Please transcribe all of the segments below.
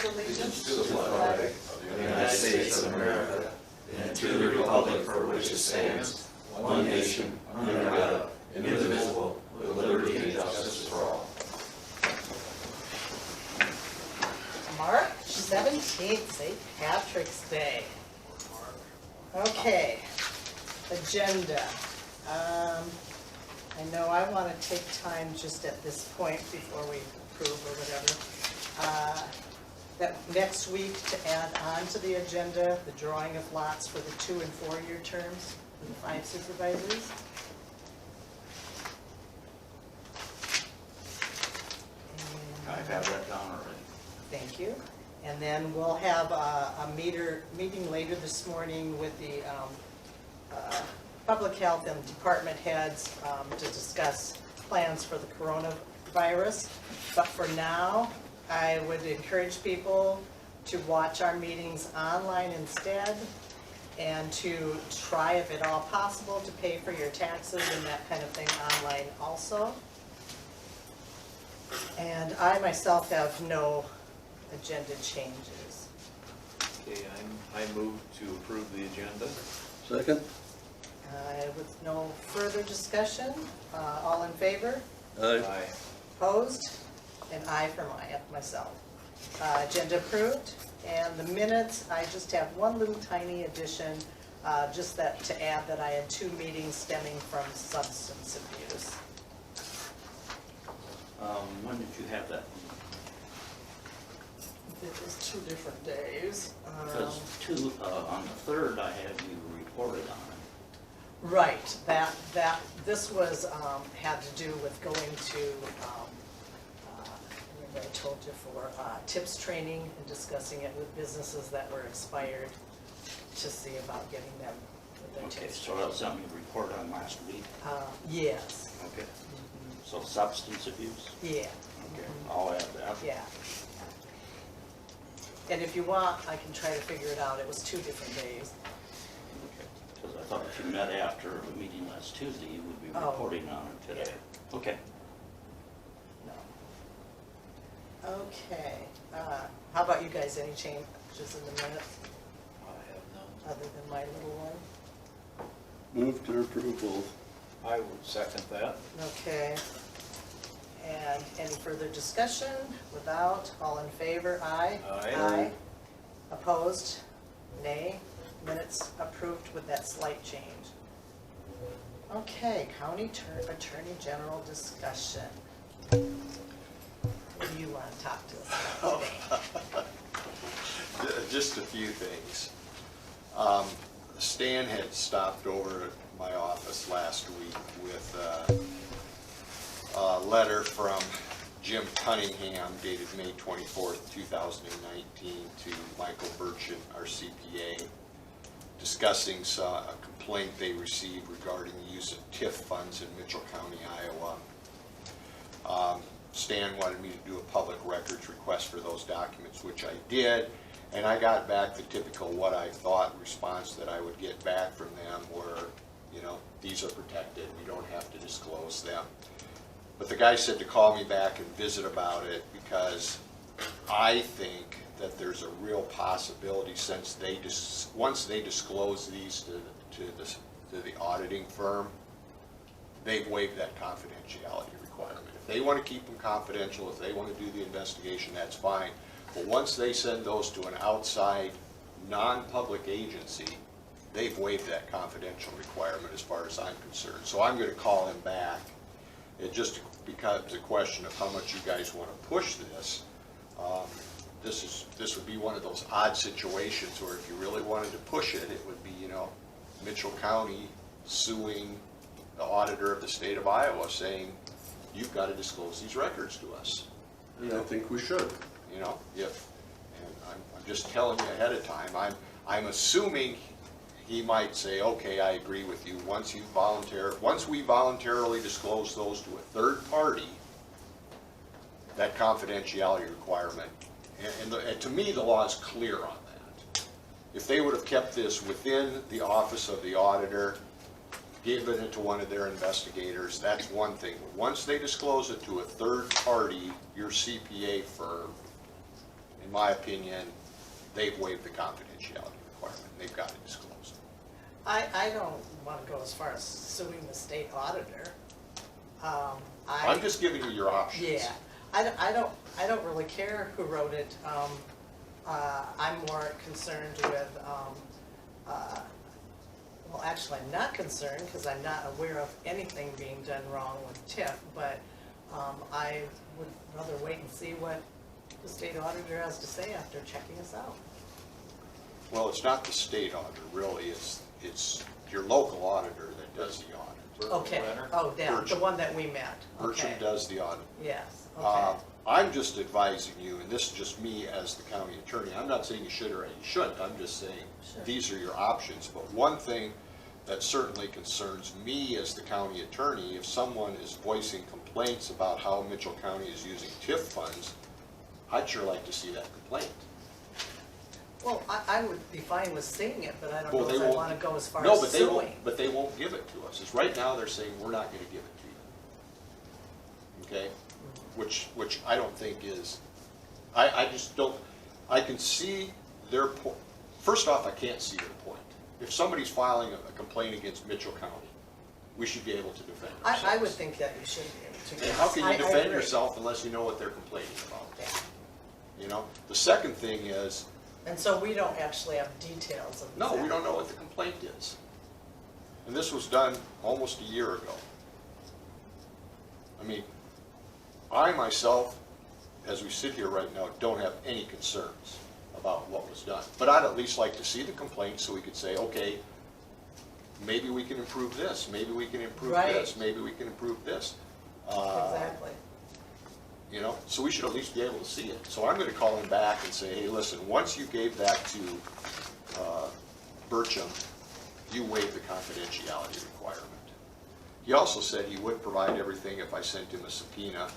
pledge allegiance to the flag of the United States of America and to the republic for which it stands, one nation, under God, indivisible, with liberty and justice for all. March 17th, St. Patrick's Day. Okay, agenda. I know I want to take time just at this point before we approve or whatever. That next week to add on to the agenda, the drawing of lots for the 2- and 4-year terms for the 5 supervisors. I have that down already. Thank you. And then we'll have a meeting later this morning with the public health and department heads to discuss plans for the coronavirus. But for now, I would encourage people to watch our meetings online instead and to try, if at all possible, to pay for your taxes and that kind of thing online also. And I myself have no agenda changes. Okay, I move to approve the agenda. Second? With no further discussion, all in favor? Aye. Opposed? And aye for myself. Agenda approved. And the minutes, I just have one little tiny addition, just that to add that I had 2 meetings stemming from substance abuse. When did you have that? It was 2 different days. Because on the 3rd, I have you reported on it. Right, this was, had to do with going to, I think I told you, for tips training and discussing it with businesses that were expired to see about getting them with their Okay, tips. so that was something you reported on last week? Yes. Okay. So substance abuse? Yeah. Okay, I'll add that. Yeah. And if you want, I can try to figure it out. It was 2 different days. Okay, because I thought if you met after the meeting last Tuesday, you would be Oh. reporting on it today. Okay. No. Okay. How about you guys? Any changes in the minutes I have none. other than my little one? Move to approve both. I would second that. Okay. And any further discussion? Without, all in favor, aye? Aye. Opposed? Nay. Minutes approved with that slight change. Okay, County Attorney General discussion. What do you want to talk to us about today? Just a few things. Stan had stopped over at my office last week with a letter from Jim Cunningham dated May 24th, 2019 to Michael Burchin, our CPA, discussing a complaint they received regarding the use of TIF funds in Mitchell County, Iowa. Stan wanted me to do a public records request for those documents, which I did, and I got back the typical what I thought response that I would get back from them were, you know, these are protected, we don't have to disclose them. But the guy said to call me back and visit about it because I think that there's a real possibility since once they disclose these to the auditing firm, they've waived that confidentiality requirement. If they want to keep them confidential, if they want to do the investigation, that's fine. But once they send those to an outside, non-public agency, they've waived that confidential requirement as far as I'm concerned. So I'm going to call him back. It just becomes a question of how much you guys want to push this. This would be one of those odd situations where if you really wanted to push it, it would be, you know, Mitchell County suing the auditor of the state of Iowa saying, you've got to disclose these records to us. And I think we should. You know, and I'm just telling you ahead of time, I'm assuming he might say, okay, I agree with you. Once we voluntarily disclose those to a third party, that confidentiality requirement, and to me the law is clear on that. If they would have kept this within the office of the auditor, given it to one of their investigators, that's one thing. But once they disclose it to a third party, your CPA firm, in my opinion, they've waived the confidentiality requirement. They've got to disclose. I don't want to go as far as suing the state auditor. I'm just giving you your options. Yeah, I don't really care who wrote it. I'm more concerned with, well, actually, I'm not concerned because I'm not aware of anything being done wrong with TIF, but I would rather wait and see what the state auditor has to say after checking us out. Well, it's not the state auditor, really. It's your local auditor that does the audit. Okay, oh, yeah, the Bertram. one that we met, Bertram okay. does the audit. Yes, okay. I'm just advising you, and this is just me as the county attorney, I'm not saying you should or you shouldn't, I'm just saying Sure. these are your options. But one thing that certainly concerns me as the county attorney, if someone is voicing complaints about how Mitchell County is using TIF funds, I'd sure like to see that complaint. Well, I would be fine with seeing it, but I don't Well, know they if I won't- want to go as far No, as but they won't, suing. but they won't give it to us. It's right now they're saying, we're not gonna give it to you. Okay? Which I don't think is, I just don't, I can see their point. First off, I can't see their point. If somebody's filing a complaint against Mitchell County, we should be able to defend ourselves. I would think that you should be able to. And how can I you defend agree. yourself unless you know what they're complaining about? Yeah. You know? The second thing is, And so we don't actually have details of. no, we don't know what the complaint is. And this was done almost a year ago. I mean, I myself, as we sit here right now, don't have any concerns about what was done. But I'd at least like to see the complaint so we could say, okay, maybe we can improve this, maybe we can improve this, Right. maybe we can improve this. Exactly. You know, so we should at least be able to see it. So I'm gonna call him back and say, hey, listen, once you gave that to Bertram, you waived the confidentiality requirement. He also said he would provide everything if I sent him a subpoena,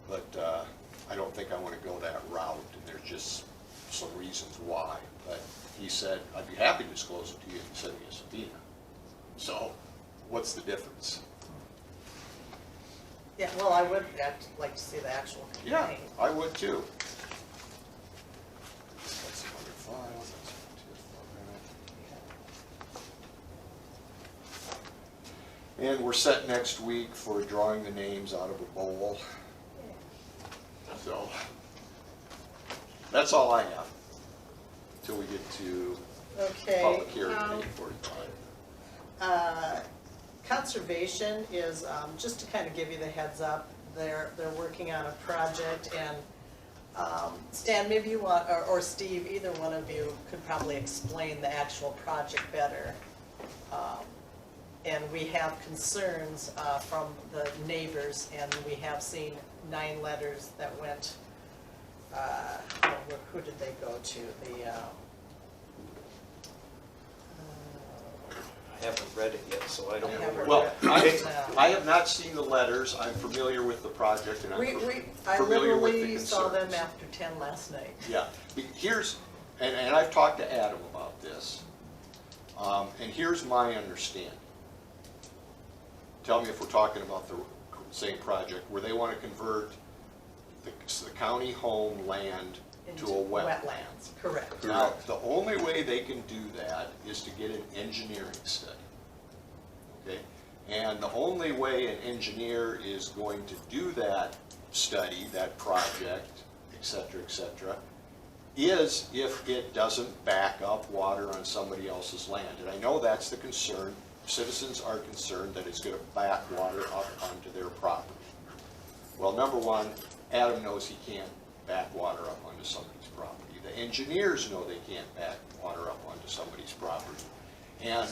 but I don't think I wanna go that route, and there's just some reasons why. But he said, I'd be happy to disclose it to you if you send me a subpoena. So, what's the difference? Yeah, well, I would like to see the actual Yeah, complaint. I would too. That's another file, that's a TIF file. And we're set next week for drawing the names out of a bowl. So, that's all I have, until we get to Okay. public hearing at 8:45. Conservation is, just to kind of give you the heads up, they're working on a project, and Stan, maybe you want, or Steve, either one of you could probably explain the actual project better. And we have concerns from the neighbors, and we have seen 9 letters that went, who did they go to? I haven't read it yet, so I don't know. haven't Well, read it. I have not seen the letters, I'm familiar with the project, and I'm I familiar with the literally saw them concerns. after 10 last night. Yeah, here's, and I've talked to Adam about this, and here's my understanding. Tell me if we're talking about the same project, where they want to convert the county home land to a wetland. Wetlands, correct. Now, the only way they can do that is to get an engineering study, okay? And the only way an engineer is going to do that study, that project, et cetera, is if it doesn't back up water on somebody else's land. And I know that's the concern. Citizens are concerned that it's gonna back water up onto their property. Well, number one, Adam knows he can't back water up onto somebody's property. The engineers know they can't back water up onto somebody's property. And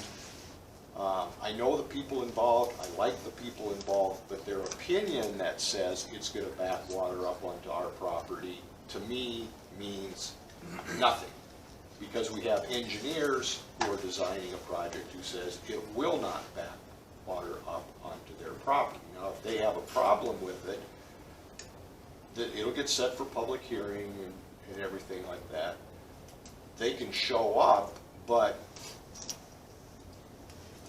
I know the people involved, I like the people involved, but their opinion that says it's gonna back water up onto our property, to me, means nothing. Because we have engineers who are designing a project who says it will not back water up onto their property. Now, if they have a problem with it, that it'll get set for public hearing and everything like that. They can show up, but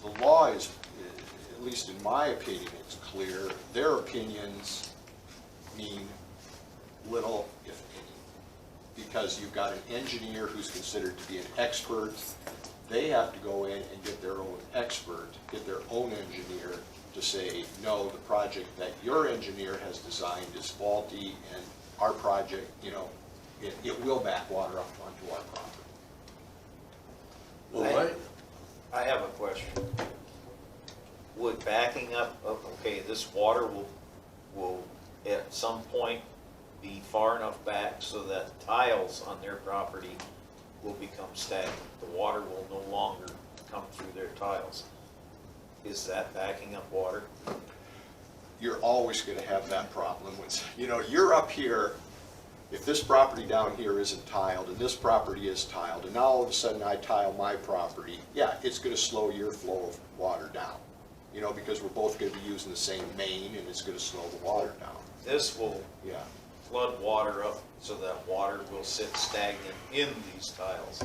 the law is, at least in my opinion, it's clear. Their opinions mean little, if any. because you've got an engineer who's considered to be an expert. They have to go in and get their own expert, get their own engineer to say, no, the project that your engineer has designed is faulty, and our project, you know, it will back water up onto our property. Well, I have a question. Would backing up, okay, this water will at some point be far enough back so that tiles on their property will become stagnant. The water will no longer come through their tiles. Is that backing up water? You're always gonna have that problem when, you know, you're up here, if this property down here isn't tiled and this property is tiled, and now all of a sudden I tile my property, yeah, it's gonna slow your flow of water down. You know, because we're both gonna be using the same main, and it's gonna slow the water down. This will Yeah. flood water up so that water will sit stagnant in these tiles.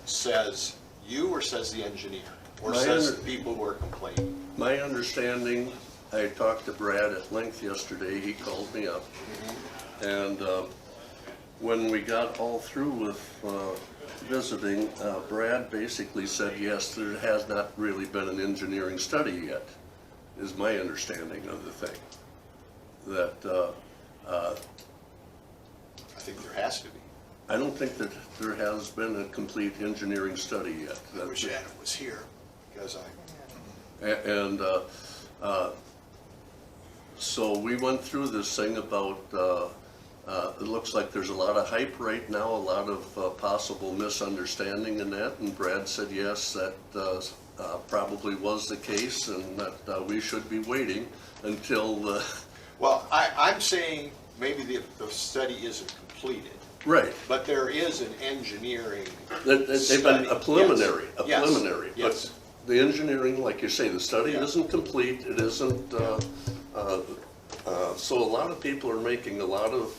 Says you, or says the engineer? Or My says under- the people who are complaining? my understanding, I talked to Brad at length yesterday, he called me up. And when we got all through with visiting, Brad basically said, yes, there has not really been an engineering study yet, is my understanding of the thing. That, I think there has to be. I don't think that there has been a complete engineering study yet. I wish Adam was here, because And so we went through this thing about, it looks like there's a lot of hype right now, a lot of possible misunderstanding in that, and Brad said, yes, that probably was the case, and that we should be waiting until, well, I'm saying maybe the study isn't completed, right. but there is an engineering They've been study. a preliminary, Yes. But Yes. the engineering, like you say, the study Yeah. isn't complete, it isn't, so a lot of people are making a lot of,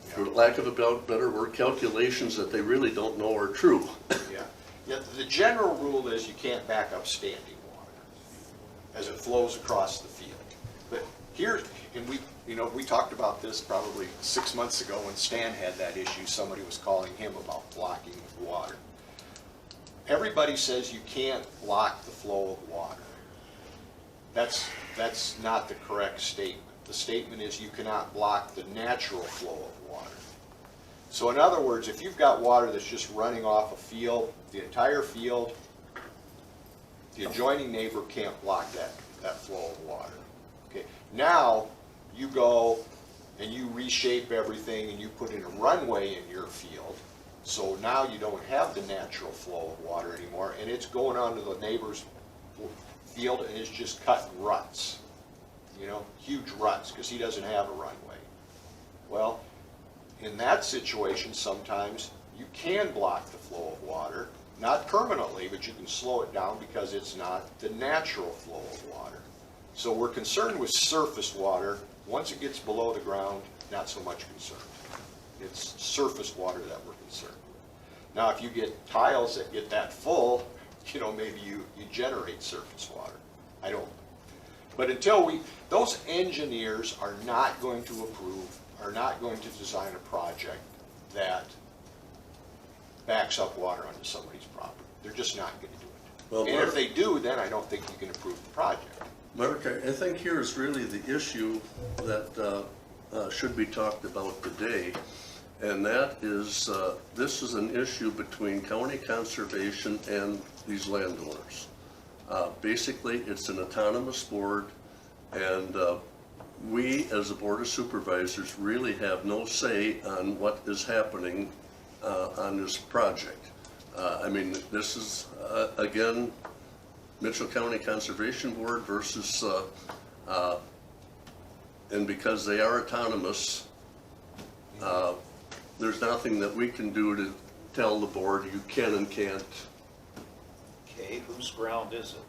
for lack of a better word, calculations that they really don't know are true. Yeah. Yeah, the general rule is you can't back up standing water as it flows across the field. But here, and we talked about this probably 6 months ago when Stan had that issue, somebody was calling him about blocking the water. Everybody says you can't block the flow of water. That's not the correct statement. The statement is you cannot block the natural flow of water. So in other words, if you've got water that's just running off a field, the entire field, the adjoining neighbor can't block that flow of water. Okay. Now, you go and you reshape everything and you put in a runway in your field, so now you don't have the natural flow of water anymore, and it's going onto the neighbor's field and it's just cutting ruts, you know, huge ruts, because he doesn't have a runway. Well, in that situation, sometimes you can block the flow of water, not permanently, but you can slow it down because it's not the natural flow of water. So we're concerned with surface water. Once it gets below the ground, not so much concerned. It's surface water that we're concerned with. Now, if you get tiles that get that full, you know, maybe you generate surface water. I don't. But until those engineers are not going to approve, are not going to design a project that backs up water onto somebody's property. They're just not going to do it. Well, And Mark- if they do, then I don't think you can approve the project. Mark, I think here is really the issue that should be talked about today, and that is, this is an issue between county conservation and these landowners. Basically, it's an autonomous board, and we, as a Board of Supervisors, really have no say on what is happening on this project. I mean, this is, again, Mitchell County Conservation Board versus, and because they are autonomous, there's nothing that we can do to tell the board you can and can't. Okay, whose ground is it?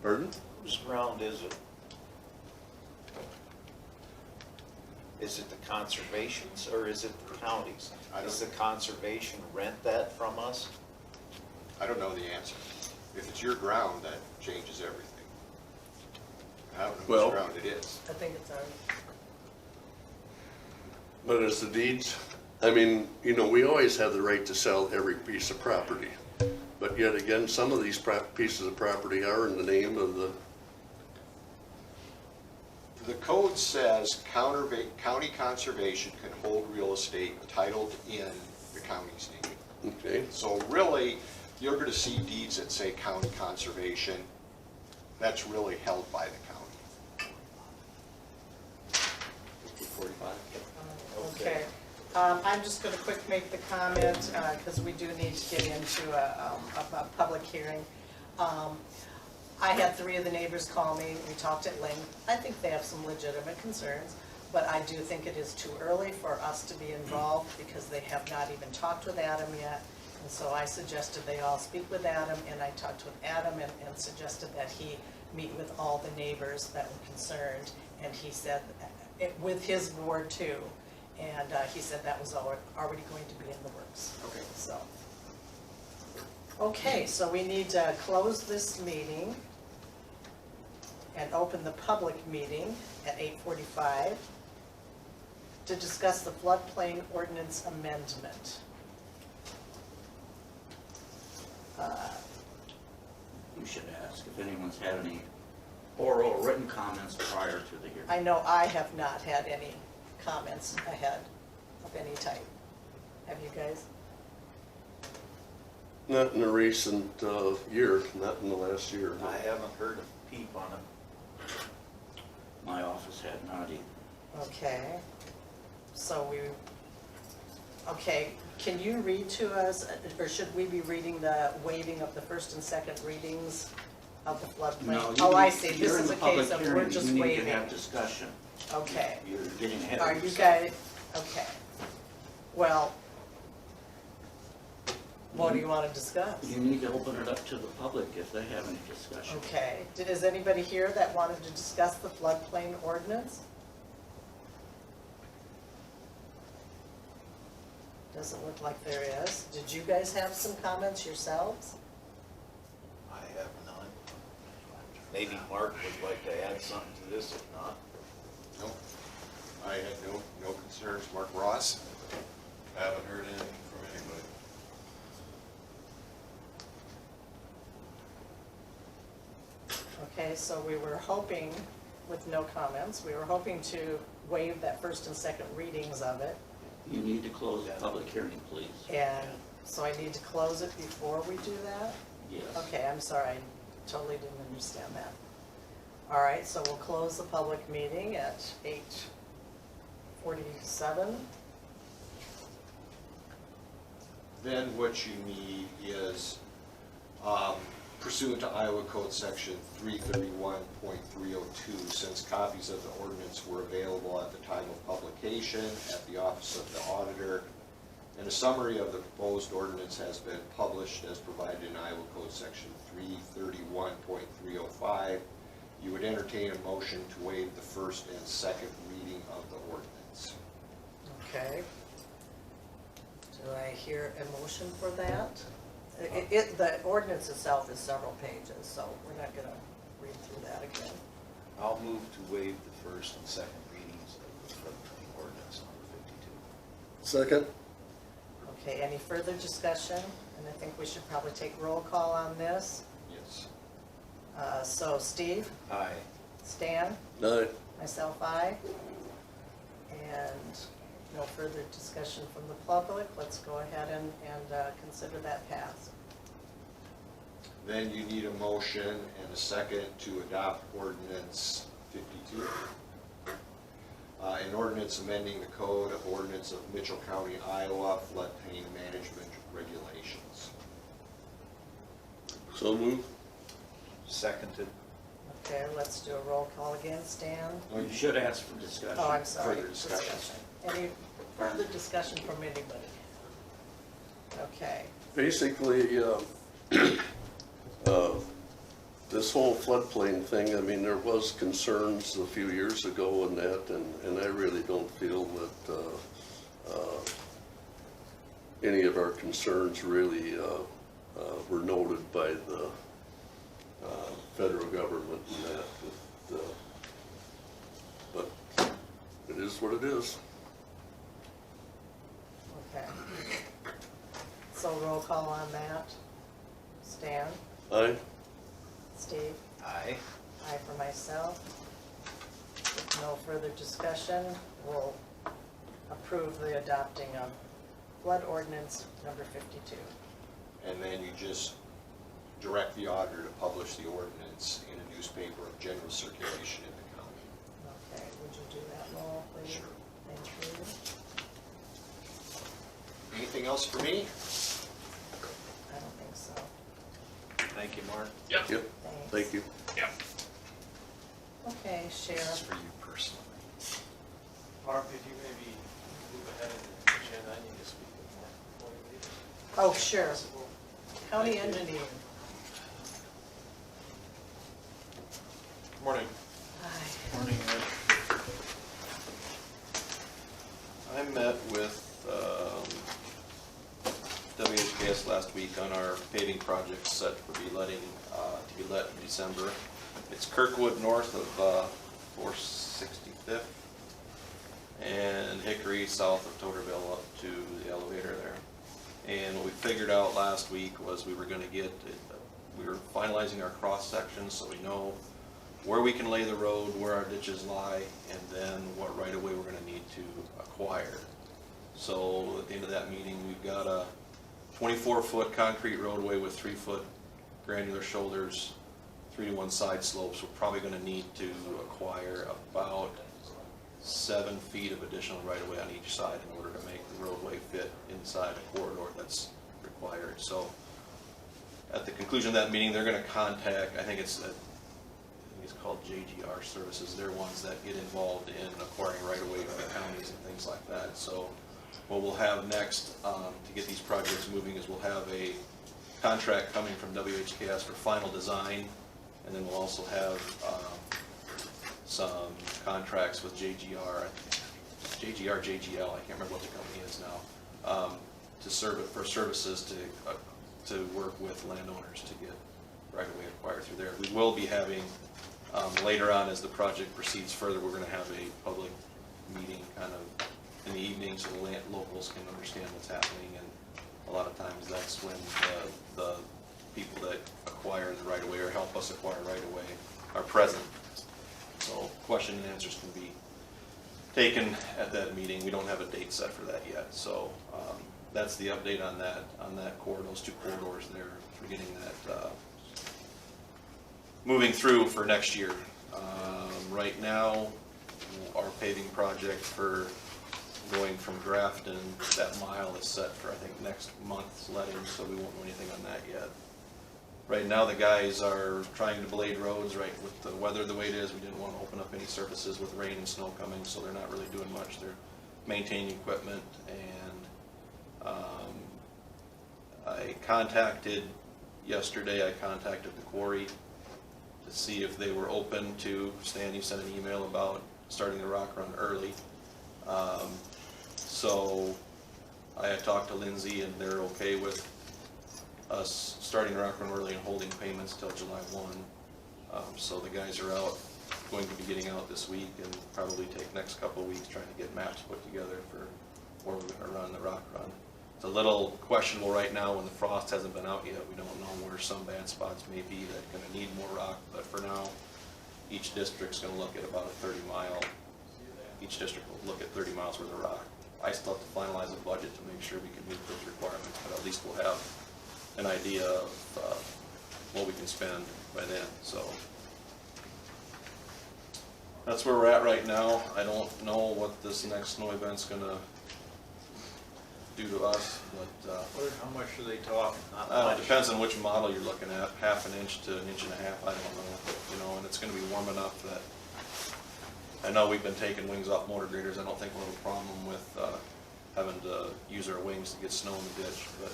Pardon? Whose ground is it? Is it the conservation's or is it the county's? I don't- Does the conservation rent that from us? I don't know the answer. If it's your ground, that changes everything. I don't know Well- whose ground it is. I think it's ours. But as the deeds, I mean, you know, we always have the right to sell every piece of property. But yet again, some of these pieces of property are in the name of the, The code says county conservation can hold real estate titled in the county's name. okay? So really, you're gonna see deeds that say county conservation, that's really held by the county. 45. Okay. I'm just going to quick make the comment, because we do need to get into a public hearing. I had 3 of the neighbors call me, we talked at length. I think they have some legitimate concerns, but I do think it is too early for us to be involved because they have not even talked with Adam yet. And so I suggested they all speak with Adam, and I talked with Adam and suggested that he meet with all the neighbors that were concerned. And he said, with his board too, and he said that was already going to be in the works. Okay. So, okay, so we need to close this meeting and open the public meeting at 8:45 to discuss the floodplain ordinance amendment. You should ask if anyone's had any oral or written comments prior to the hearing. I know I have not had any comments ahead of any type. Have you guys? Not in the recent year, not in the last year. I haven't heard a peep on it. My office had not either. Okay. So okay, can you read to us, or should we be reading the waiving of the first and second readings of the floodplain? No, Oh, I you- see, you're this in is the a public case of hearing. we're just You need to waiving. have discussion. Okay. You're getting ahead Are of you yourself. guys, okay. Well, what do you want to discuss? You need to open it up to the public if they have any discussion. Okay, is anybody here that wanted to discuss the floodplain ordinance? Doesn't look like there is. Did you guys have some comments yourselves? I have none. Maybe Mark would like to add something to this, if not. No, I had no concerns. Mark Ross? Haven't heard anything from anybody. Okay, so we were hoping, with no comments, we were hoping to waive that first and second readings of it. You need to close the public hearing, please. And so I need to close it before we do that? Yes. Okay, I'm sorry, I totally didn't understand that. All right, so we'll close the public meeting at 8:47. Then what you need is pursuant to Iowa Code Section 331.302, since copies of the ordinance were available at the time of publication at the Office of the Auditor, and a summary of the proposed ordinance has been published as provided in Iowa Code Section 331.305, you would entertain a motion to waive the first and second reading of the ordinance. Okay. Do I hear a motion for that? The ordinance itself is several pages, so we're not gonna read through that again. I'll move to waive the first and second readings of the floodplain ordinance number 52. Second? Okay, any further discussion? And I think we should probably take roll call on this. Yes. So Steve, Aye. Stan, Aye. myself, aye. And no further discussion from the public. Let's go ahead and consider that passed. Then you need a motion and a second to adopt ordinance 52. An ordinance amending the code of ordinance of Mitchell County, Iowa, floodplain management regulations. So move. Seconded. Okay, let's do a roll call again. Stan? You should ask for discussion. Oh, I'm sorry. Further discussion. Any further discussion from anybody? Okay. Basically, this whole floodplain thing, I mean, there was concerns a few years ago in that, and I really don't feel that any of our concerns really were noted by the federal government and that. But it is what it is. So roll call on that. Stan? Aye? Steve? Aye. Aye for myself. With no further discussion, we'll approve the adopting of flood ordinance number 52. And then you just direct the auditor to publish the ordinance in a newspaper of general circulation in the county. Okay, would you do that, Lowell, please? Sure. Thank you. Anything else for me? I don't think so. Thank you, Mark. Yep, Thanks. thank you. Okay, That's Sheriff. for you personally. Barb, could you maybe move ahead in the agenda? I need to speak with Mark before we leave. Oh, sure. Possible? County Thank you. engineer. Morning. Aye. Morning, I met with WHKS last week on our paving project set to be let in December. It's Kirkwood north of 465th and Hickory south of Totterville up to the elevator there. And what we figured out last week was we were finalizing our cross sections so we know where we can lay the road, where our ditches lie, and then what right of way we're gonna need to acquire. So at the end of that meeting, we've got a 24-foot concrete roadway with 3-foot granular shoulders, 3-to-1 side slopes. We're probably gonna need to acquire about 7 feet of additional right of way on each side in order to make the roadway fit inside a corridor that's required. So at the conclusion of that meeting, they're gonna contact, I think it's called JGR Services. They're ones that get involved in acquiring right of way for the counties and things like that. So what we'll have next to get these projects moving is we'll have a contract coming from WHKS for final design, and then we'll also have some contracts with JGR, JGL, I can't remember what the company is now, for services to work with landowners to get right of way acquired through there. We will be having later on, as the project proceeds further, we're going to have a public meeting kind of in the evening so the locals can understand what's happening. And a lot of times that's when the people that acquire the right of way or help us acquire right of way are present. So question and answers can be taken at that meeting. We don't have a date set for that yet. So that's the update on that corridor, those 2 corridors there. We're getting that moving through for next year. Right now, our paving project for going from Grafton, that mile is set for, I think, next month's letting, so we won't know anything on that yet. Right now, the guys are trying to blade roads, right, with the weather the way it is. We didn't want to open up any surfaces with rain and snow coming, so they're not really doing much. They're maintaining equipment, and yesterday I contacted the quarry to see if they were open to, Stan, you sent an email about starting the rock run early. So I had talked to Lindsay and they're okay with us starting the rock run early and holding payments till July 1. So the guys are going to be getting out this week and probably take next couple of weeks trying to get maps put together for where we're gonna run the rock run. It's a little questionable right now when the frost hasn't been out yet. We don't know where some bad spots may be that are gonna need more rock, but for now, each district's gonna look at about a 30-mile, each district will look at 30 miles worth of rock. I still have to finalize a budget to make sure we can meet those requirements, but at least we'll have an idea of what we can spend by then, so. That's where we're at right now. I don't know what this next snow event's gonna do to us, but How much are they talking? Not it much. depends on which model you're looking at, half an inch to 1.5 inches, I don't know, and it's gonna be warm enough that, I know we've been taking wings off motor graders. I don't think we'll have a problem with having to use our wings to get snow in the ditch, but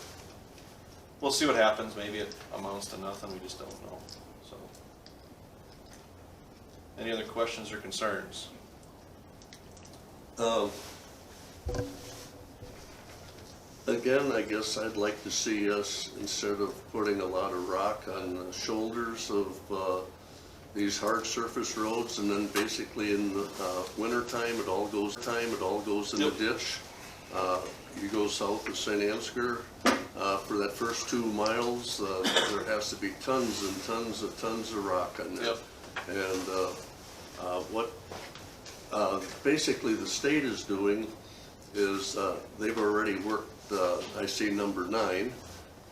we'll see what happens. Maybe it amounts to nothing, we just don't know, so. Any other questions or concerns? Again, I guess I'd like to see us, instead of putting a lot of rock on the shoulders of these hard surface roads, and then basically in the winter time, it all goes in the ditch. You go south of St. Ansgar, for that first 2 miles, there has to be tons and tons of rock on there. Yep. And what basically the state is doing is they've already worked, I see number 9,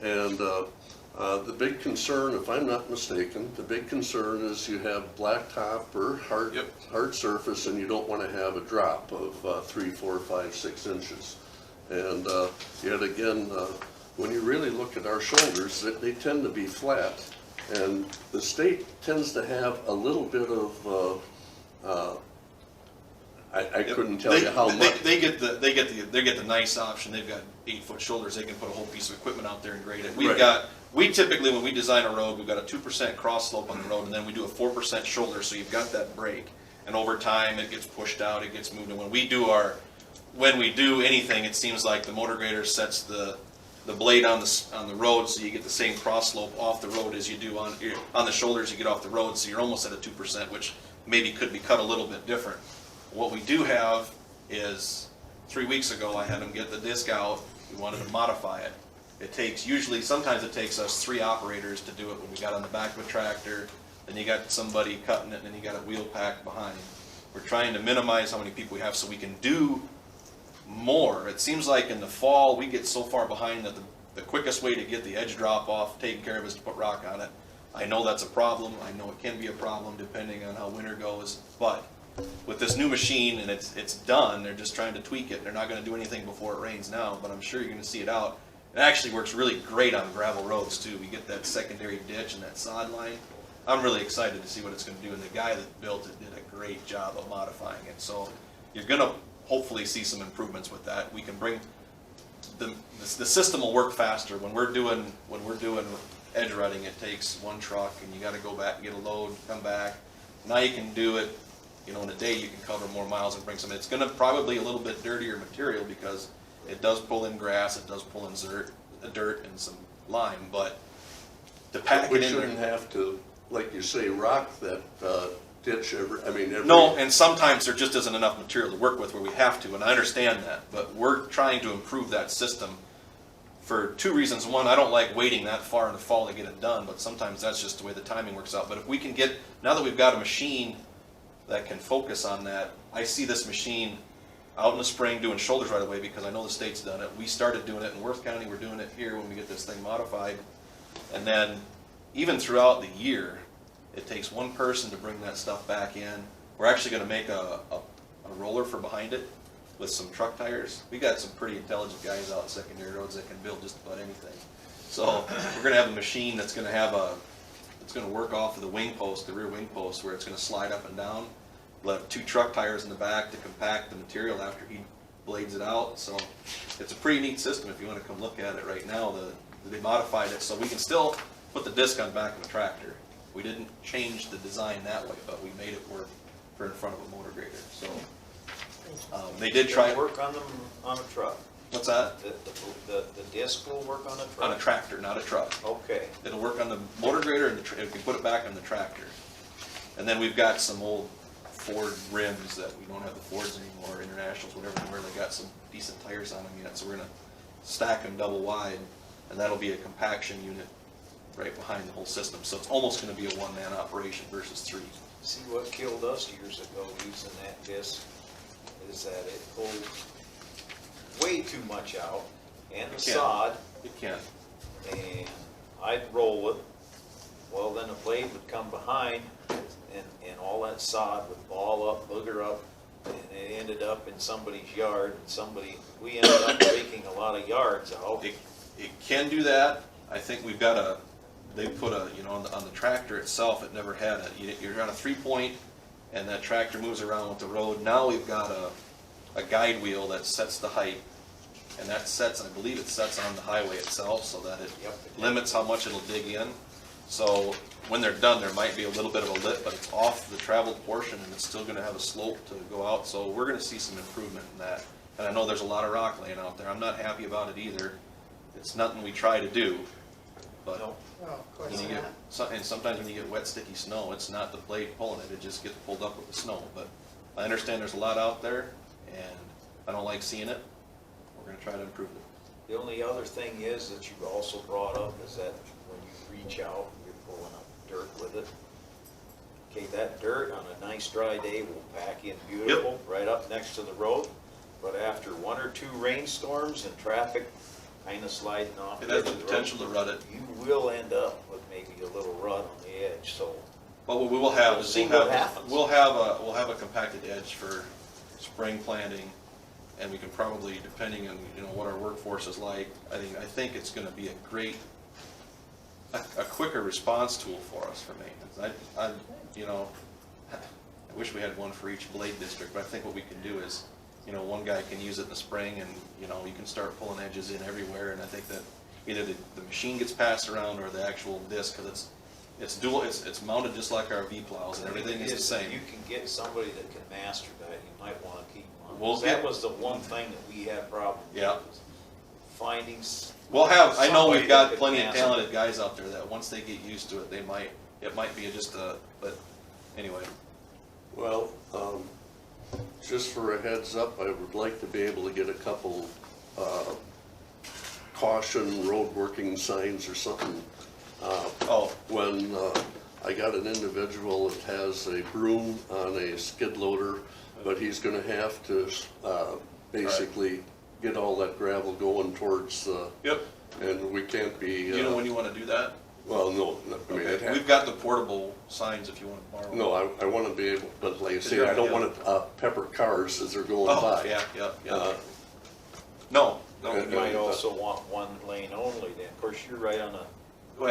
and the big concern, if I'm not mistaken, the big concern is you have blacktop or hard surface, and you don't want to have a drop of 3, 4, 5, 6 inches. And yet again, when you really look at our shoulders, they tend to be flat, and the state tends to have a little bit of I couldn't tell you how much. They get the nice option. They've got 8-foot shoulders. They can put a whole piece of equipment out there and grade it. We typically, when we design a road, we've got a 2% cross slope on the road, and then we do a 4% shoulder, so you've got that break. And over time, it gets pushed out, it gets moved. And when we do anything, it seems like the motor grader sets the blade on the road, so you get the same cross slope off the road as you do on the shoulders. You get off the road, so you're almost at a 2%, which maybe could be cut a little bit different. What we do have is, 3 weeks ago, I had them get the disc out. We wanted to modify it. Sometimes it takes us 3 operators to do it when we got on the back of a tractor, then you got somebody cutting it, and then you got a wheel pack behind. We're trying to minimize how many people we have so we can do more. It seems like in the fall, we get so far behind that the quickest way to get the edge drop off taken care of is to put rock on it. I know that's a problem. I know it can be a problem depending on how winter goes, but with this new machine and it's done, they're just trying to tweak it. They're not going to do anything before it rains now, but I'm sure you're going to see it out. It actually works really great on gravel roads too. We get that secondary ditch and that sod line. I'm really excited to see what it's going to do, and the guy that built it did a great job of modifying it. So you're going to hopefully see some improvements with that. We can bring the system will work faster. When we're doing edge rutting, it takes 1 truck, and you got to go back and get a load, come back. Now you can do it. In a day you can cover more miles and bring some. It's going to probably a little bit dirtier material because it does pull in grass, it does pull in dirt and some lime, but to pack We it in shouldn't there. have to, like you say, rock that ditch every. No, and sometimes there just isn't enough material to work with where we have to, and I understand that, but we're trying to improve that system for 2 reasons. One, I don't like waiting that far in the fall to get it done, but sometimes that's just the way the timing works out. But if we can get, now that we've got a machine that can focus on that, I see this machine out in the spring doing shoulders right away because I know the state's done it. We started doing it in Worth County, we're doing it here when we get this thing modified. And then even throughout the year, it takes 1 person to bring that stuff back in. We're actually gonna make a roller for behind it with some truck tires. We got some pretty intelligent guys out in secondary roads that can build just about anything. So we're gonna have a machine that's gonna have it's gonna work off of the wing post, the rear wing post, where it's gonna slide up and down. We'll have 2 truck tires in the back to compact the material after he blades it out. So it's a pretty neat system if you want to come look at it right now. They modified it so we can still put the disc on the back of a tractor. We didn't change the design that way, but we made it work for in front of a motor grader. So they did try It'll work on them on a truck. What's that? The disc will work on a truck? On a tractor, not a truck. Okay. It'll work on the motor grader and we can put it back on the tractor. And then we've got some old Ford rims that we don't have the Fords anymore, Internationals, whatever, where they got some decent tires on them yet. So we're gonna stack them double wide, and that'll be a compaction unit right behind the whole system. So it's almost gonna be a 1-man operation versus 3. See, what killed us years ago using that disc is that it pulls way too much out, and the It can. sod, It can. and I'd roll it. Well, then a blade would come behind, and all that sod would ball up, booger up, and it ended up in somebody's yard, and we ended up taking a lot of yards out. It can do that. I think we've got they put on the tractor itself, it never had you're on a 3-point, and that tractor moves around with the road. Now we've got a guide wheel that sets the height, and that sets, I believe it sets on the highway itself so that it limits how much it'll dig in. So when they're done, there might be a little bit of a lip, but it's off the traveled portion and it's still gonna have a slope to go out. So we're gonna see some improvement in that. And I know there's a lot of rock laying out there. I'm not happy about it either. It's nothing we try to do, but No. Oh, of course when you not. and sometimes when you get wet, sticky snow, it's not the blade pulling it, it just gets pulled up with the snow. But I understand there's a lot out there, and I don't like seeing it. we're gonna try to improve it. The only other thing is that you also brought up is that when you reach out, you're pulling up dirt with it. Okay, that dirt on a nice dry day will pack in beautiful, right up next to the road. But after 1 or 2 rainstorms and traffic kind of sliding off It the has edge the of the potential road, to rut it. you will end up with maybe a little rut on the edge, so. But what we will have We'll is see what happens. we'll have a compacted edge for spring planting, and we can probably, depending on, you know, what our workforce is like, I think it's gonna be a quicker response tool for us for maintenance. You know, I wish we had one for each blade district, but I think what we can do is, you know, one guy can use it in the spring, and, you know, you can start pulling edges in everywhere, and I think that either the machine gets passed around or the actual disc, because it's dual, it's mounted just like our V-plows, and everything is the same. You can get somebody that can master that, you might wanna keep on. We'll That get- was the one thing that we had problems with. Yeah. was Finding. I know somebody we've got that could plenty of master talented guys out there that once they get used to it, it might be just but anyway. Well, just for a heads up, I would like to be able to get a couple caution road working signs or something. When I got an individual that has a broom on a skid loader, but he's gonna have to basically get all that gravel going towards Yep. and we can't be. Do you know when you wanna do that? Well, no, I mean, Okay. We've got the portable signs if you wanna borrow them. no, I wanna be able, but like I say, I don't wanna pepper cars as they're going Oh, by. yeah. Uh, No, You might also want one lane only then, of course, you're right on a point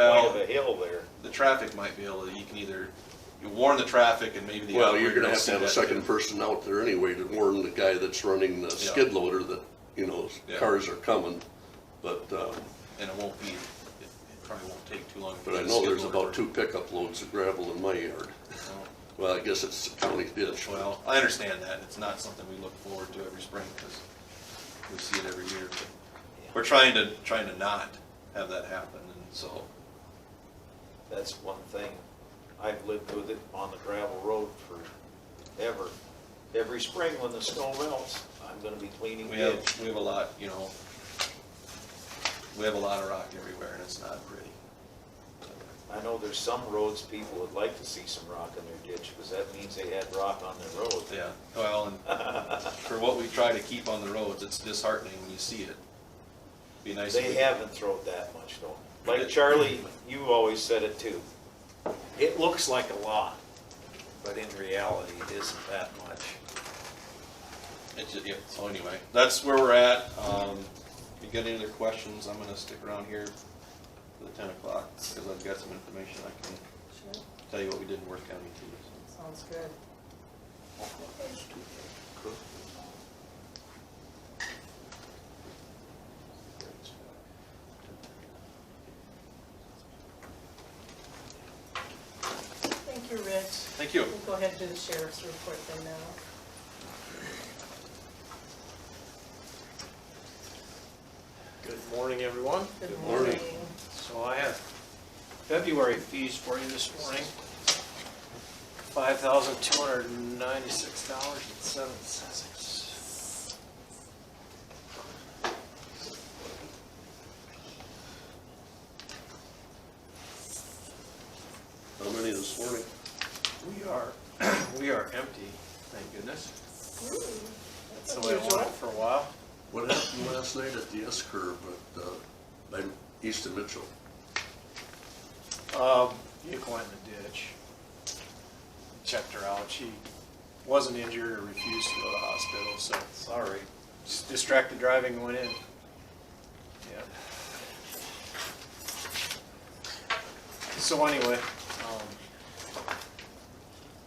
of well, a hill there. the traffic might be able to, you can either, you warn the traffic and maybe the. Well, you're operator gonna will have see to have a that second too. person out there anyway to warn the guy that's running the skid loader that, you know, Yeah. cars are coming. But, And it won't be, it probably won't take too long. to but I get a know skid there's loader. about 2 pickup loads of gravel in my yard. Well, I guess it's a county ditch. Well, I understand that, it's not something we look forward to every spring, because we see it every year, but we're trying to not have that happen, and so, That's one thing. I've lived with it on the gravel road forever. Every spring when the snow melts, I'm gonna be cleaning we ditch. have a lot, you know, we have a lot of rock everywhere, and it's not pretty. I know there's some roads people would like to see some rock in their ditch, because that means they had rock on their road. Yeah, well, and for what we try to keep on the roads, it's disheartening when you see it. Be nice if They we- haven't thrown that much though. Like Charlie, you always said it too. It looks like a lot, but in reality, it isn't that much. It's just, yeah, so anyway, that's where we're at. If you get any other questions, I'm gonna stick around here for the 10 o'clock, because I've got some information I can Sure, tell you what we did in Worth County too. So. sounds good. Thank you, Rich. Thank you. We'll go ahead and do the sheriff's report then now. Good morning, everyone. Good morning. morning. So I have February fees for you this morning. $5,296.07. How many this morning? We are empty, thank goodness. That's the way I unusual. want it for a while. What happened last night at the S-curve by East of Mitchell? Vehicle went in the ditch. Checked her out. She wasn't injured or refused to go to the hospital, so sorry. Just distracted driving went in. Yeah. So anyway,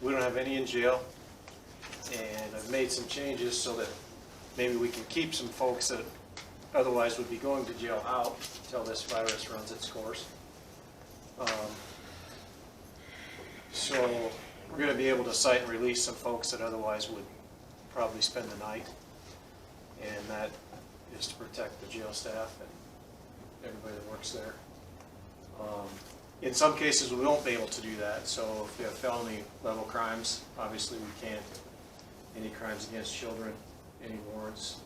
we don't have any in jail, and I've made some changes so that maybe we can keep some folks that otherwise would be going to jail out until this virus runs its course. So we're going to be able to cite and release some folks that otherwise would probably spend the night, and that is to protect the jail staff and everybody that works there. In some cases, we won't be able to do that, so if we have felony level crimes, obviously we can't. Any crimes against children, any warrants,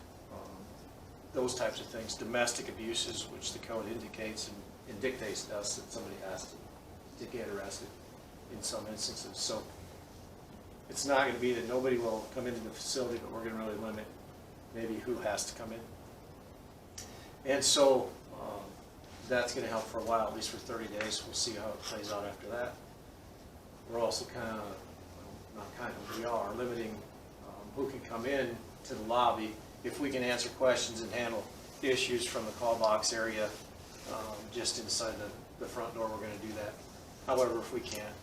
those types of things, domestic abuses, which the code indicates and dictates to us that somebody has to get arrested in some instances. So it's not gonna be that nobody will come into the facility, but we're gonna really limit maybe who has to come in. And so, that's gonna help for a while, at least for 30 days. We'll see how it plays out after that. We're also we are limiting who can come in to the lobby. If we can answer questions and handle issues from the call box area, just inside the front door, we're gonna do that. However, if we can't,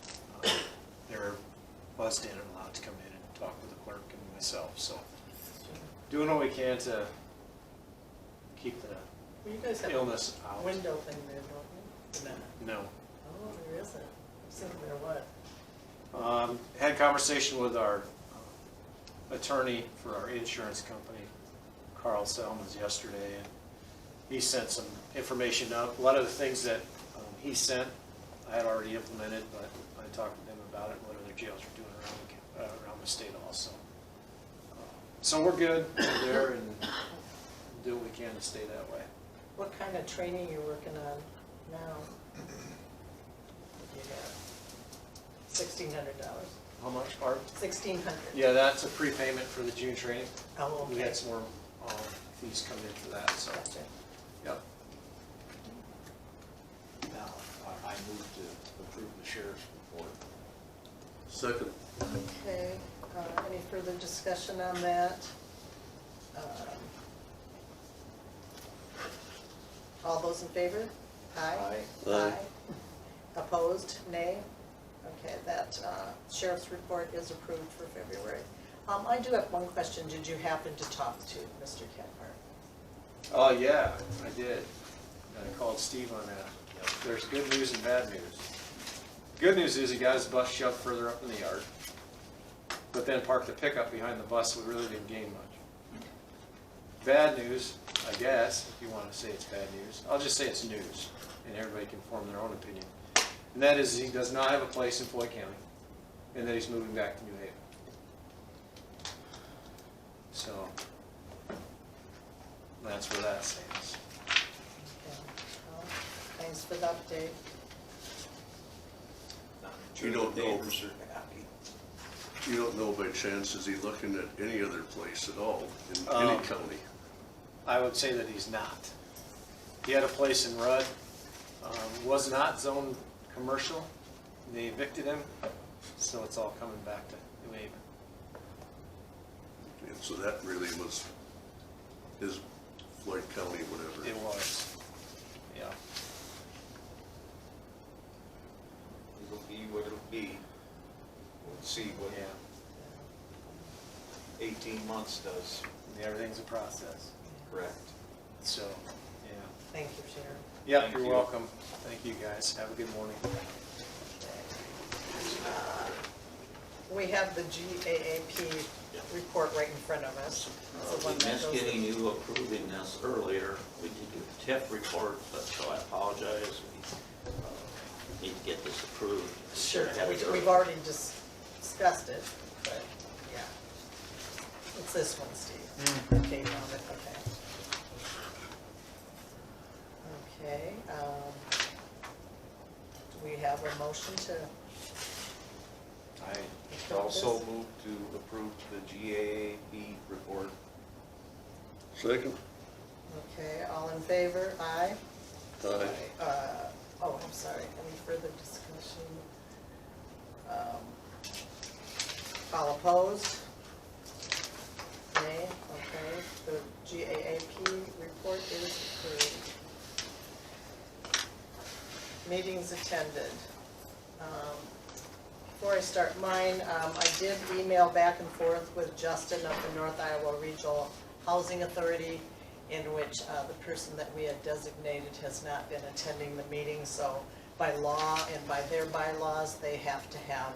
they're buzzed in and allowed to come in and talk with the clerk and myself. So doing what we can to keep the Well, you guys have illness a out. window thing there, don't you? No. Oh, there isn't. I'm thinking there was. Had conversation with our attorney for our insurance company, Carl Selmans, yesterday, and he sent some information out. A lot of the things that he sent, I had already implemented, but I talked to them about it, what other jails are doing around the state also. So we're good there and do what we can to stay that way. What kind of training you're working on now? You have $1,600. How much, Art? $1,600. Yeah, that's a prepayment for the June training. Oh, We okay. had some more fees come in for that, so, Gotcha. yep. Now, I move to approve the sheriff's report. Second. Okay, any further discussion on that? All those in favor? Aye. Aye. Opposed? Nay? Okay, that sheriff's report is approved for February. I do have one question. Did you happen to talk to Mr. Campbell? Oh, yeah, I did. And I called Steve on that. There's good news and bad news. Good news is he got his bus shoved further up in the yard, but then parked the pickup behind the bus, so we really didn't gain much. Bad news, I guess, if you want to say it's bad news, I'll just say it's news, and everybody can form their own opinion. And that is, he does not have a place in Floyd County, and that he's moving back to New Haven. So, that's where that stands. Okay, well, thanks for the update. You don't know. Neighbors are happy. You don't know by chance, is he looking at any other place at all in any county? I would say that he's not. He had a place in Rudd, was not zoned commercial. They evicted him, so it's all coming back to New Haven. And so that really was his Floyd County, whatever. It was, yeah. It'll be what it'll be. We'll see what Yeah, 18 months does. everything's a process, Correct. so, yeah. Thank you, Sharon. Yeah, Thank you're you. welcome. Thank you, guys. Have a good morning. We have the GAAP report right in front of us. It's the one We that missed goes- getting you approving this earlier. We did do a TIF report, but so I apologize. We need to get this approved. Sure, I had it we've earlier. already discussed it, but, yeah. It's this one, Steve. Okay, found it, okay. Okay, do we have a motion to? I also move to approve the GAAB report. Second? Okay, all in favor? Aye. Aye. Oh, I'm sorry, any further discussion? All opposed? Nay, okay, the GAAP report is approved. Meetings attended. Before I start mine, I did email back and forth with Justin of the North Iowa Regional Housing Authority, in which the person that we had designated has not been attending the meeting, so by law and by their bylaws, they have to have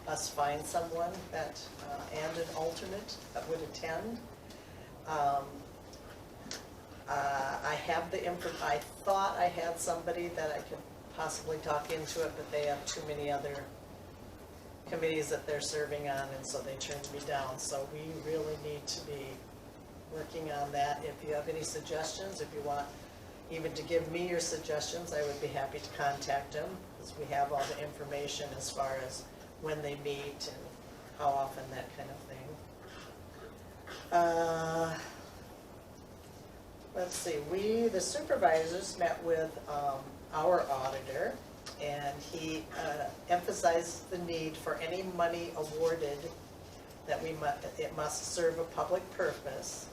us find someone that, and an alternate that would attend. I have the I thought I had somebody that I could possibly talk into it, but they have too many other committees that they're serving on, and so they turned me down. So we really need to be working on that. If you have any suggestions, if you want even to give me your suggestions, I would be happy to contact them, because we have all the information as far as when they meet and how often, that kind of thing. Let's see, the supervisors met with our auditor, and he emphasized the need for any money awarded that it must serve a public purpose.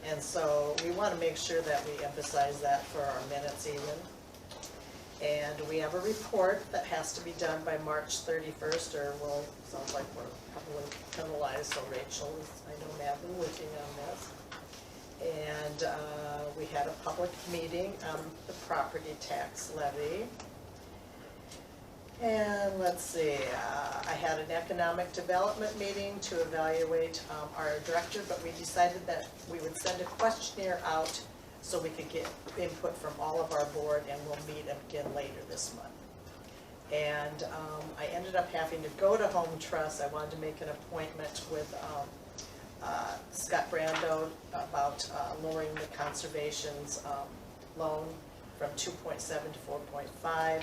And so we want to make sure that we emphasize that for our minutes even. And we have a report that has to be done by March 31st, or sounds like we're probably penalized, so Rachel, I know Matt been working on this. And we had a public meeting on the property tax levy. And let's see, I had an economic development meeting to evaluate our director, but we decided that we would send a questionnaire out so we could get input from all of our board, and we'll meet again later this month. And I ended up having to go to Home Trust. I wanted to make an appointment with Scott Brando about lowering the conservation's loan from 2.7 to 4.5.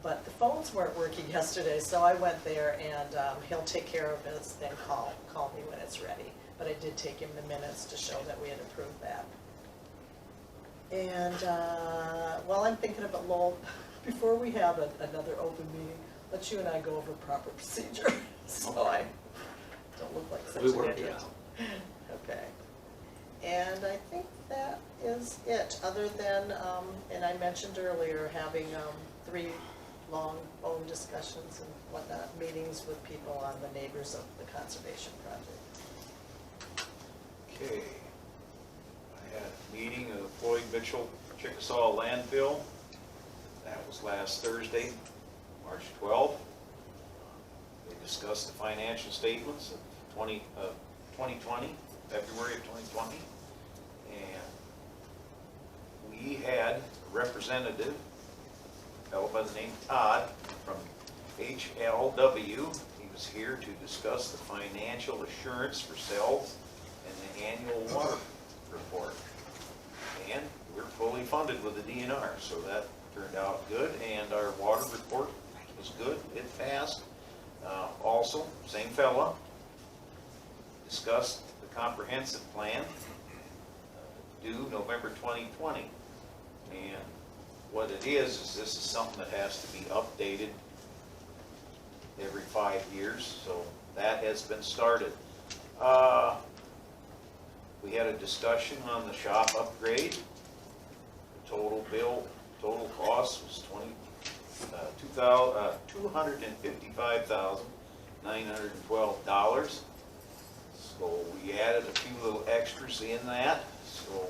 But the phones weren't working yesterday, so I went there, and he'll take care of it, then call me when it's ready. But I did take him the minutes to show that we had approved that. And while I'm thinking about Lowell, before we have another open meeting, let you and I go over proper procedure, so I don't look like such We an worked it idiot. out. Okay. And I think that is it, other than, and I mentioned earlier, having 3 long phone discussions and whatnot, meetings with people on the neighbors of the conservation project. Okay. I had a meeting of Floyd Mitchell Chickasaw landfill. That was last Thursday, March 12th. They discussed the financial statements of 2020, February of 2020. And we had a representative, a fellow by the name of Todd from HLW. He was here to discuss the financial assurance for sales and the annual water report. And we're fully funded with the DNR, so that turned out good. And our water report was good, it passed. Also, same fella, discussed the comprehensive plan due November 2020. And what it is this is something that has to be updated every 5 years, so that has been started. We had a discussion on the shop upgrade. The total cost was $255,912. So we added a few little extras in that, so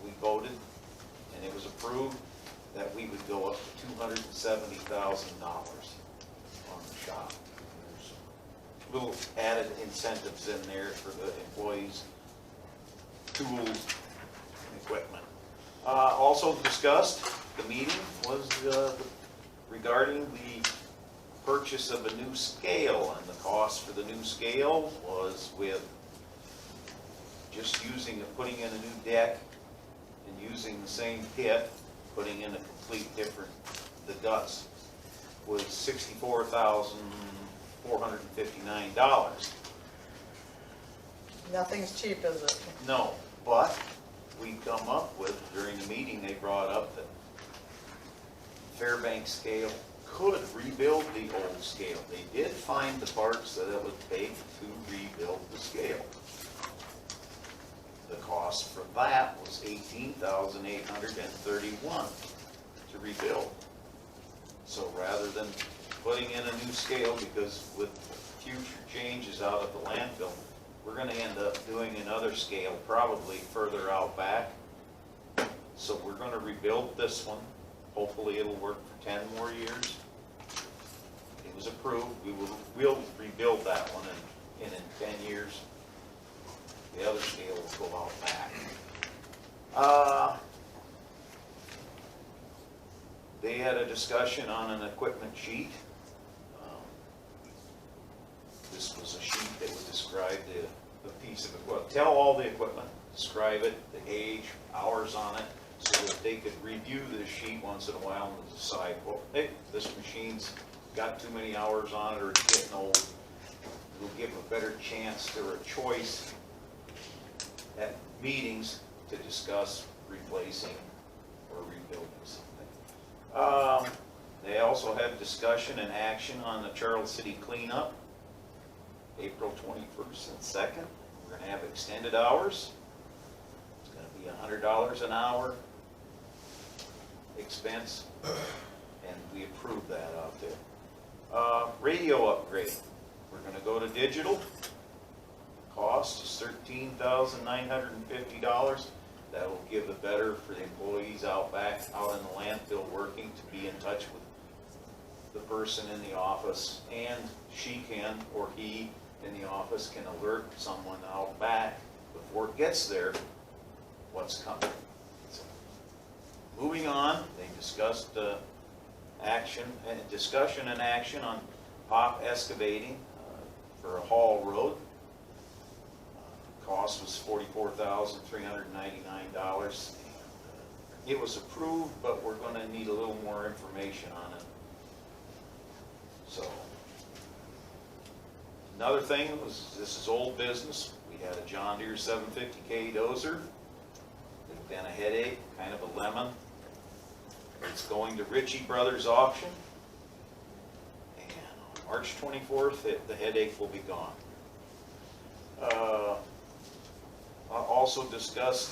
we voted, and it was approved that we would go up to $270,000 on the shop. There's little added incentives in there for the employees, tools, and equipment. Also discussed, the meeting was regarding the purchase of a new scale, and the cost for the new scale was with just putting in a new deck and using the same pit, putting in a complete different, the guts, was $64,459. Nothing's cheap, is it? No, but we come up with, during the meeting, they brought up that Fairbanks scale could rebuild the old scale. They did find the parts that it would take to rebuild the scale. The cost for that was $18,831 to rebuild. So rather than putting in a new scale, because with future changes out at the landfill, we're gonna end up doing another scale probably further out back. So we're gonna rebuild this one. Hopefully it'll work for 10 more years. It was approved. We'll rebuild that one in 10 years. The other scale will go out back. They had a discussion on an equipment sheet. This was a sheet that would describe the piece of equipment, tell all the equipment, describe it, the age, hours on it, so that they could review this sheet once in a while and decide, well, hey, this machine's got too many hours on it or it's getting old. We'll give a better chance or a choice at meetings to discuss replacing or rebuilding something. They also have discussion and action on the Charles City cleanup, April 21st and 2nd. We're gonna have extended hours. It's gonna be $100 an hour expense, and we approve that out there. Radio upgrade. We're gonna go to digital. Cost is $13,950. That will give it better for the employees out back, out in the landfill working, to be in touch with the person in the office, and she can, or he in the office can alert someone out back before it gets there what's coming. So, moving on, they discussed discussion and action on pop excavating for a haul road. Cost was $44,399. It was approved, but we're going to need a little more information on it. So, another thing was, this is old business. We had a John Deere 750K dozer. It's been a headache, kind of a lemon. It's going to Ritchie Brothers auction. And on March 24th, the headache will be gone. I also discussed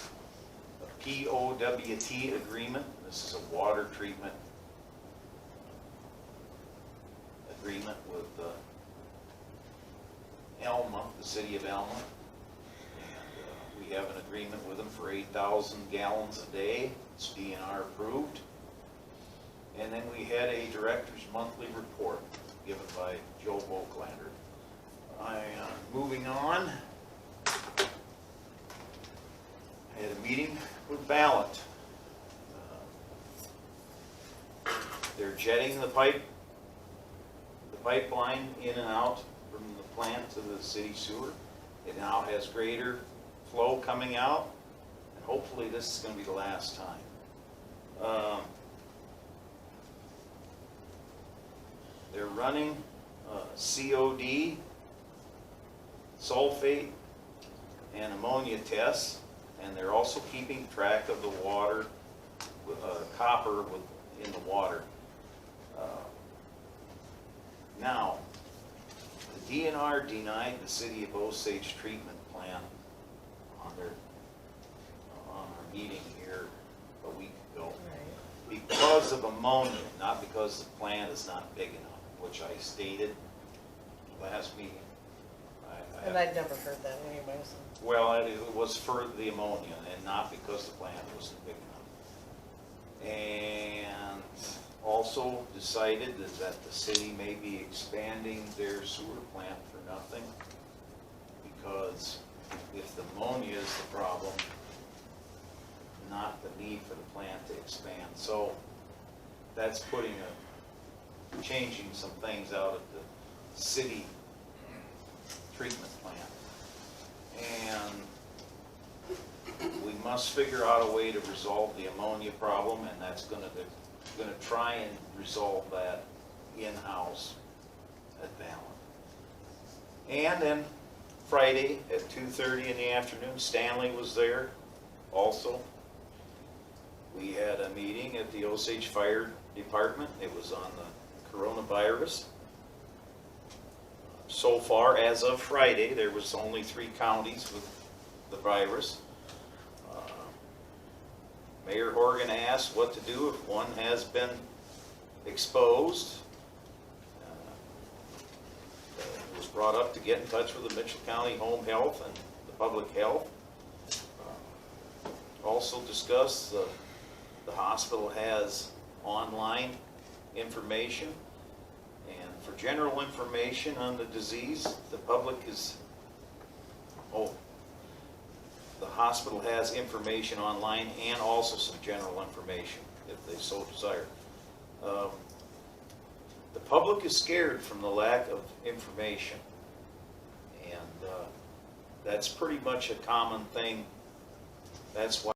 a POWT agreement. This is a water treatment agreement with Elma, the city of Elma. And we have an agreement with them for 8,000 gallons a day. It's DNR approved. And then we had a director's monthly report given by Joe Volklander. Moving on. I had a meeting with Ballot. They're jetting the pipeline in and out from the plant to the city sewer. It now has greater flow coming out, and hopefully this is going to be the last time. They're running COD, sulfate, and ammonia tests. And they're also keeping track of the water, copper in the water. Now, the DNR denied the city of Osage treatment plan on our meeting here a week ago because of ammonia, not because the plant is not big enough, which I stated last meeting. And I'd never heard that anyways. Well, it was for the ammonia and not because the plant wasn't big enough. And also decided that the city may be expanding their sewer plant for nothing, because if the ammonia is the problem, not the need for the plant to expand. So that's changing some things out at the city treatment plant. And we must figure out a way to resolve the ammonia problem, and that's going to try and resolve that in-house at Ballot. And then Friday at 2:30 in the afternoon, Stanley was there also. We had a meeting at the Osage Fire Department. It was on the coronavirus. So far, as of Friday, there was only 3 counties with the virus. Mayor Horgan asked what to do if one has been exposed. It was brought up to get in touch with the Mitchell County Home Health and the Public Health. Also discussed the hospital has online information. And for general information on the disease, the public the hospital has information online and also some general information if they so desire. The public is scared from the lack of information, and that's pretty much a common thing That's why